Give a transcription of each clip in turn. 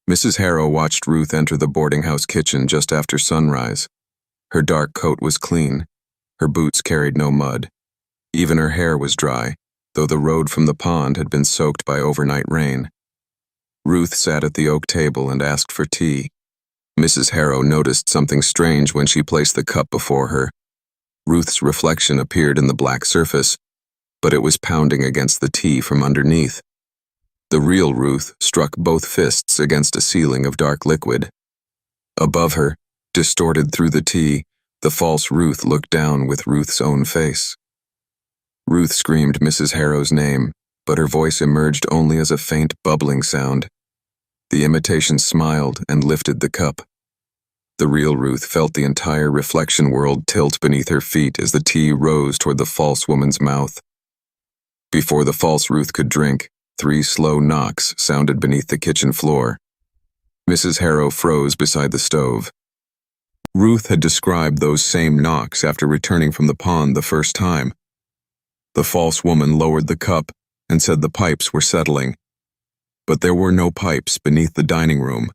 Mrs. Harrow watched Ruth enter the boarding house kitchen just after sunrise. Her dark coat was clean. Her boots carried no mud. Even her hair was dry, though the road from the pond had been soaked by overnight rain. Ruth sat at the oak table and asked for tea. Mrs. Harrow noticed something strange when she placed the cup before her. Ruth's reflection appeared in the black surface, but it was pounding against the tea from underneath. The real Ruth struck both fists against a ceiling of dark liquid. Above her, distorted through the tea, the false Ruth looked down with Ruth's own face. Ruth screamed Mrs. Harrow's name, but her voice emerged only as a faint bubbling sound. The imitation smiled and lifted the cup. The real Ruth felt the entire reflection world tilt beneath her feet as the tea rose toward the false woman's mouth. Before the false Ruth could drink, 3 slow knocks sounded beneath the kitchen floor. Mrs. Harrow froze beside the stove. Ruth had described those same knocks after returning from the pond the first time. The false woman lowered the cup and said the pipes were settling. But there were no pipes beneath the dining room,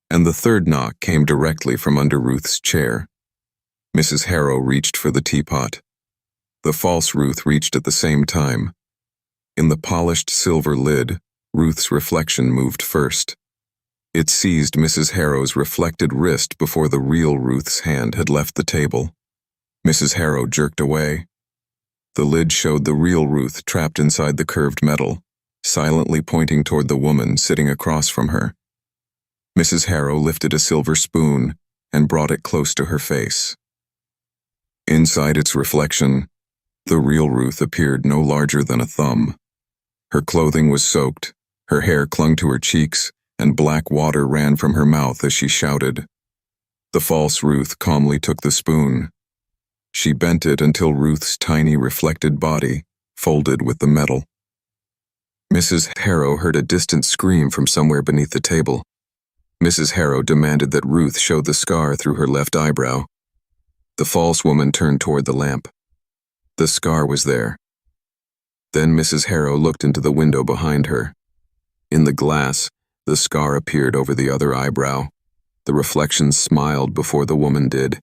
and the third knock came directly from under Ruth's chair. Mrs. Harrow reached for the teapot. The false Ruth reached at the same time. In the polished silver lid, Ruth's reflection moved first. It seized Mrs. Harrow's reflected wrist before the real Ruth's hand had left the table. Mrs. Harrow jerked away. The lid showed the real Ruth trapped inside the curved metal, silently pointing toward the woman sitting across from her. Mrs. Harrow lifted a silver spoon and brought it close to her face. Inside its reflection, the real Ruth appeared no larger than a thumb. Her clothing was soaked, her hair clung to her cheeks, and black water ran from her mouth as she shouted. The false Ruth calmly took the spoon. She bent it until Ruth's tiny reflected body folded with the metal. Mrs. Harrow heard a distant scream from somewhere beneath the table. Mrs. Harrow demanded that Ruth show the scar through her left eyebrow. The false woman turned toward the lamp. The scar was there. Then Mrs. Harrow looked into the window behind her. In the glass, the scar appeared over the other eyebrow. The reflection smiled before the woman did.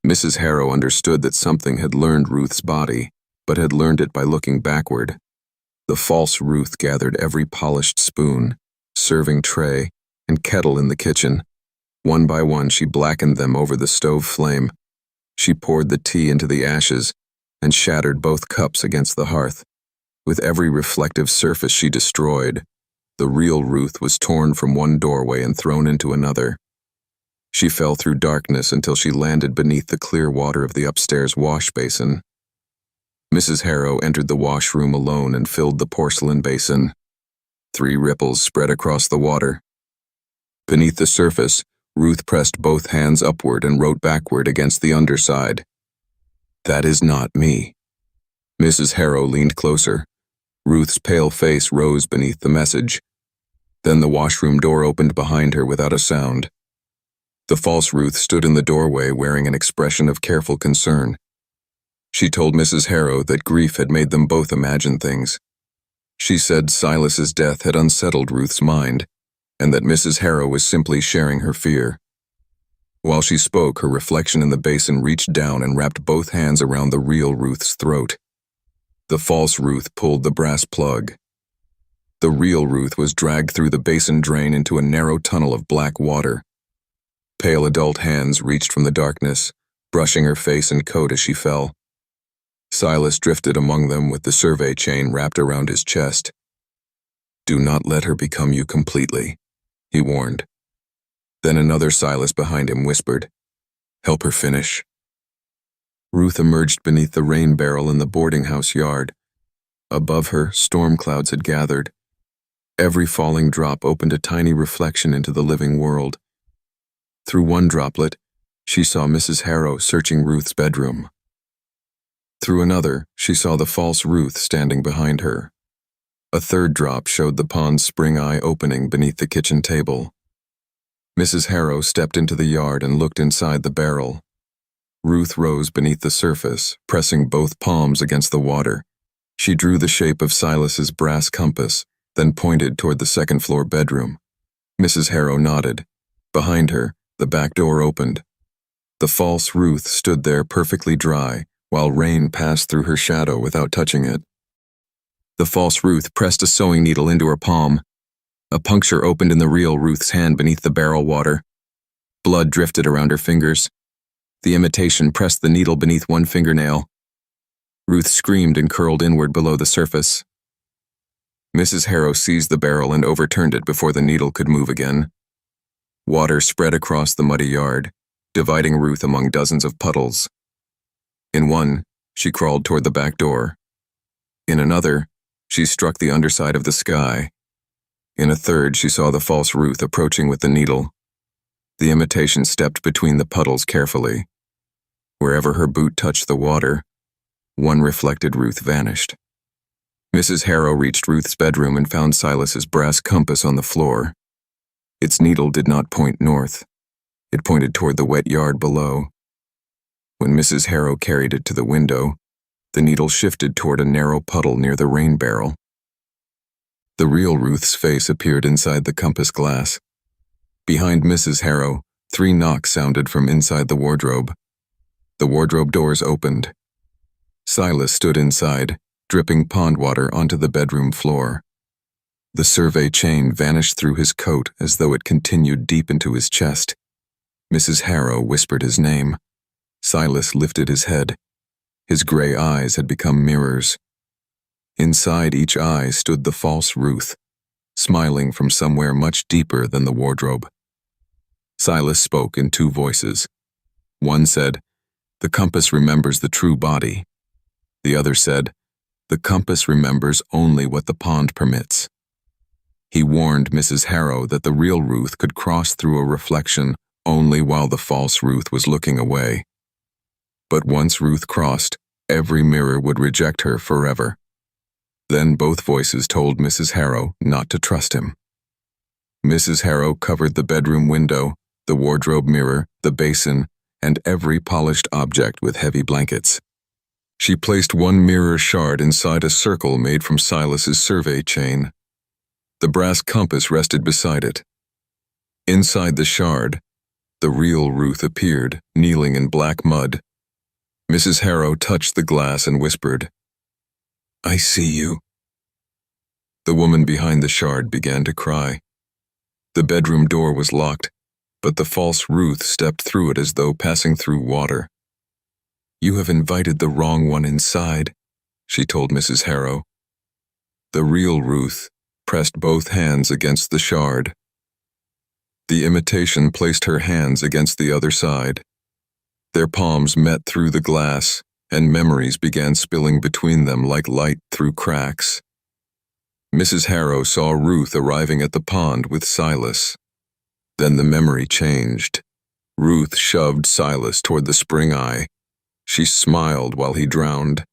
Mrs. Harrow understood that something had learned Ruth's body, but had learned it by looking backward. The false Ruth gathered every polished spoon, serving tray, and kettle in the kitchen. One by one, she blackened them over the stove flame. She poured the tea into the ashes and shattered both cups against the hearth. With every reflective surface she destroyed, the real Ruth was torn from one doorway and thrown into another. She fell through darkness until she landed beneath the clear water of the upstairs wash basin. Mrs. Harrow entered the washroom alone and filled the porcelain basin. 3 ripples spread across the water. Beneath the surface, Ruth pressed both hands upward and wrote backward against the underside. "That is not me." Mrs. Harrow leaned closer. Ruth's pale face rose beneath the message. Then the washroom door opened behind her without a sound. The false Ruth stood in the doorway wearing an expression of careful concern. She told Mrs. Harrow that grief had made them both imagine things. She said Silas's death had unsettled Ruth's mind, and that Mrs. Harrow was simply sharing her fear. While she spoke, her reflection in the basin reached down and wrapped both hands around the real Ruth's throat. The false Ruth pulled the brass plug. The real Ruth was dragged through the basin drain into a narrow tunnel of black water. Pale adult hands reached from the darkness, brushing her face and coat as she fell. Silas drifted among them with the survey chain wrapped around his chest. "Do not let her become you completely," he warned. Then another Silas behind him whispered, "Help her finish." Ruth emerged beneath the rain barrel in the boarding house yard. Above her, storm clouds had gathered. Every falling drop opened a tiny reflection into the living world. Through one droplet, she saw Mrs. Harrow searching Ruth's bedroom. Through another, she saw the false Ruth standing behind her. A third drop showed the pond's spring eye opening beneath the kitchen table. Mrs. Harrow stepped into the yard and looked inside the barrel. Ruth rose beneath the surface, pressing both palms against the water. She drew the shape of Silas's brass compass, then pointed toward the second-floor bedroom. Mrs. Harrow nodded. Behind her, the back door opened. The false Ruth stood there perfectly dry, while rain passed through her shadow without touching it. The false Ruth pressed a sewing needle into her palm. A puncture opened in the real Ruth's hand beneath the barrel water. Blood drifted around her fingers. The imitation pressed the needle beneath one fingernail. Ruth screamed and curled inward below the surface. Mrs. Harrow seized the barrel and overturned it before the needle could move again. Water spread across the muddy yard, dividing Ruth among dozens of puddles. In one, she crawled toward the back door. In another, she struck the underside of the sky. In a third, she saw the false Ruth approaching with the needle. The imitation stepped between the puddles carefully. Wherever her boot touched the water, one reflected Ruth vanished. Mrs. Harrow reached Ruth's bedroom and found Silas's brass compass on the floor. Its needle did not point north. It pointed toward the wet yard below. When Mrs. Harrow carried it to the window, the needle shifted toward a narrow puddle near the rain barrel. The real Ruth's face appeared inside the compass glass. Behind Mrs. Harrow, 3 knocks sounded from inside the wardrobe. The wardrobe doors opened. Silas stood inside, dripping pond water onto the bedroom floor. The survey chain vanished through his coat as though it continued deep into his chest. Mrs. Harrow whispered his name. Silas lifted his head. His gray eyes had become mirrors. Inside each eye stood the false Ruth, smiling from somewhere much deeper than the wardrobe. Silas spoke in 2 voices. One said, "The compass remembers the true body." The other said, "The compass remembers only what the pond permits." He warned Mrs. Harrow that the real Ruth could cross through a reflection only while the false Ruth was looking away. But once Ruth crossed, every mirror would reject her forever. Then both voices told Mrs. Harrow not to trust him. Mrs. Harrow covered the bedroom window, the wardrobe mirror, the basin, and every polished object with heavy blankets. She placed one mirror shard inside a circle made from Silas's survey chain. The brass compass rested beside it. Inside the shard, the real Ruth appeared, kneeling in black mud. Mrs. Harrow touched the glass and whispered, "I see you." The woman behind the shard began to cry. The bedroom door was locked, but the false Ruth stepped through it as though passing through water. "You have invited the wrong one inside," she told Mrs. Harrow. The real Ruth pressed both hands against the shard. The imitation placed her hands against the other side. Their palms met through the glass, and memories began spilling between them like light through cracks. Mrs. Harrow saw Ruth arriving at the pond with Silas. Then the memory changed. Ruth shoved Silas toward the spring eye. She smiled while he drowned.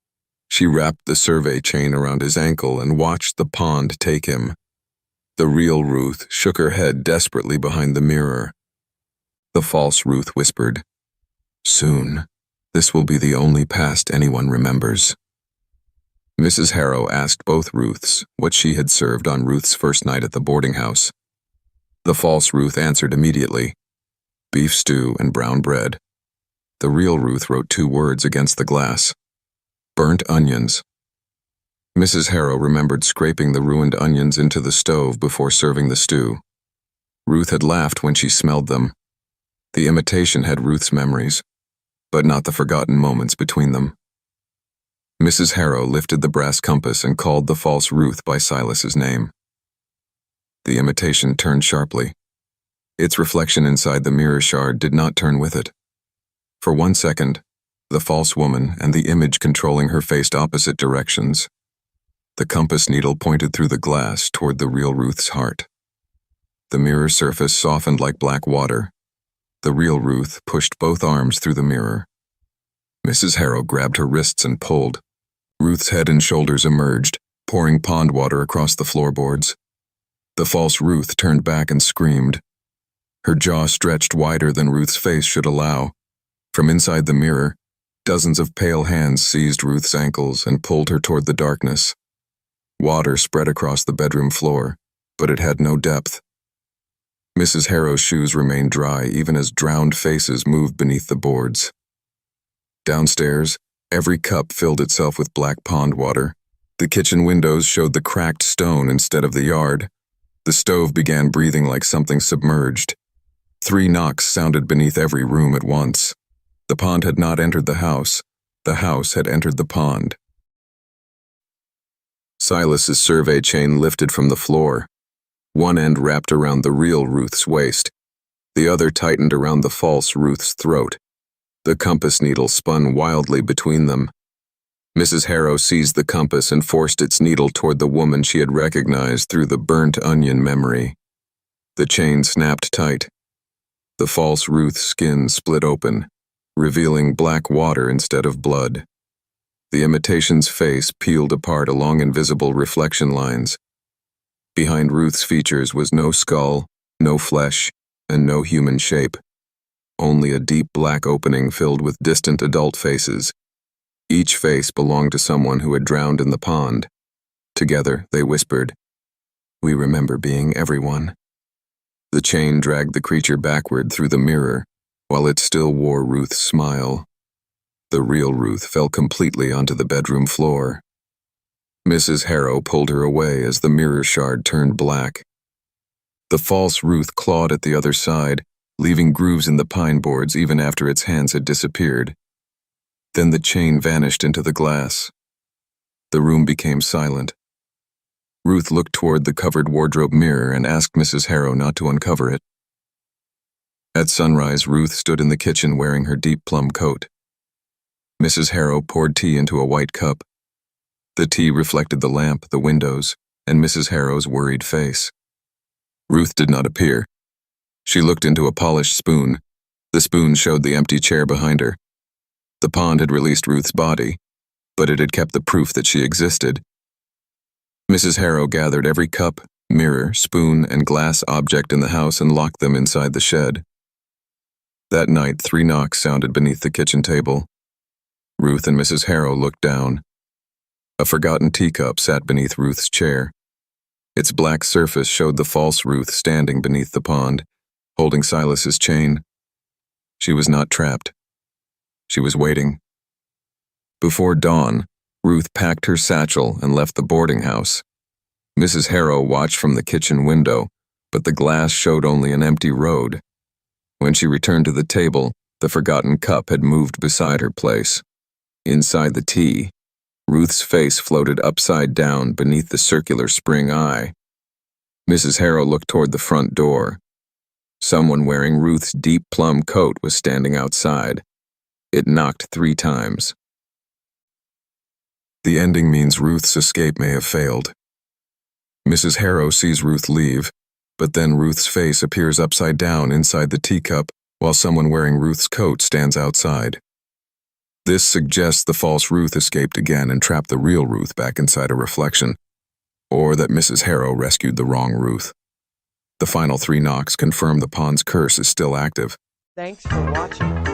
She wrapped the survey chain around his ankle and watched the pond take him. The real Ruth shook her head desperately behind the mirror. The false Ruth whispered, "Soon, this will be the only past anyone remembers." Mrs. Harrow asked both Ruths what she had served on Ruth's first night at the boarding house. The false Ruth answered immediately, "Beef stew and brown bread." The real Ruth wrote 2 words against the glass, "Burnt onions." Mrs. Harrow remembered scraping the ruined onions into the stove before serving the stew. Ruth had laughed when she smelled them. The imitation had Ruth's memories, but not the forgotten moments between them. Mrs. Harrow lifted the brass compass and called the false Ruth by Silas's name. The imitation turned sharply. Its reflection inside the mirror shard did not turn with it. For 1 second, the false woman and the image controlling her faced opposite directions. The compass needle pointed through the glass toward the real Ruth's heart. The mirror surface softened like black water. The real Ruth pushed both arms through the mirror. Mrs. Harrow grabbed her wrists and pulled. Ruth's head and shoulders emerged, pouring pond water across the floorboards. The false Ruth turned back and screamed. Her jaw stretched wider than Ruth's face should allow. From inside the mirror, dozens of pale hands seized Ruth's ankles and pulled her toward the darkness. Water spread across the bedroom floor, but it had no depth. Mrs. Harrow's shoes remained dry even as drowned faces moved beneath the boards. Downstairs, every cup filled itself with black pond water. The kitchen windows showed the cracked stone instead of the yard. The stove began breathing like something submerged. 3 knocks sounded beneath every room at once. The pond had not entered the house had entered the pond. Silas's survey chain lifted from the floor. One end wrapped around the real Ruth's waist. The other tightened around the false Ruth's throat. The compass needle spun wildly between them. Mrs. Harrow seized the compass and forced its needle toward the woman she had recognized through the burnt onion memory. The chain snapped tight. The false Ruth's skin split open, revealing black water instead of blood. The imitation's face peeled apart along invisible reflection lines. Behind Ruth's features was no skull, no flesh, and no human shape. Only a deep black opening filled with distant adult faces. Each face belonged to someone who had drowned in the pond. Together, they whispered, "We remember being everyone." The chain dragged the creature backward through the mirror, while it still wore Ruth's smile. The real Ruth fell completely onto the bedroom floor. Mrs. Harrow pulled her away as the mirror shard turned black. The false Ruth clawed at the other side, leaving grooves in the pine boards even after its hands had disappeared. Then the chain vanished into the glass. The room became silent. Ruth looked toward the covered wardrobe mirror and asked Mrs. Harrow not to uncover it. At sunrise, Ruth stood in the kitchen wearing her deep plum coat. Mrs. Harrow poured tea into a white cup. The tea reflected the lamp, the windows, and Mrs. Harrow's worried face. Ruth did not appear. She looked into a polished spoon. The spoon showed the empty chair behind her. The pond had released Ruth's body, but it had kept the proof that she existed. Mrs. Harrow gathered every cup, mirror, spoon, and glass object in the house and locked them inside the shed. That night, 3 knocks sounded beneath the kitchen table. Ruth and Mrs. Harrow looked down. A forgotten teacup sat beneath Ruth's chair. Its black surface showed the false Ruth standing beneath the pond, holding Silas's chain. She was not trapped. She was waiting. Before dawn, Ruth packed her satchel and left the boarding house. Mrs. Harrow watched from the kitchen window, but the glass showed only an empty road. When she returned to the table, the forgotten cup had moved beside her place. Inside the tea, Ruth's face floated upside down beneath the circular spring eye. Mrs. Harrow looked toward the front door. Someone wearing Ruth's deep plum coat was standing outside. It knocked 3 times. The ending means Ruth's escape may have failed. Mrs. Harrow sees Ruth leave, but then Ruth's face appears upside down inside the teacup while someone wearing Ruth's coat stands outside. This suggests the false Ruth escaped again and trapped the real Ruth back inside a reflection, or that Mrs. Harrow rescued the wrong Ruth. The final 3 knocks confirm the pond's curse is still active. Thanks for watching.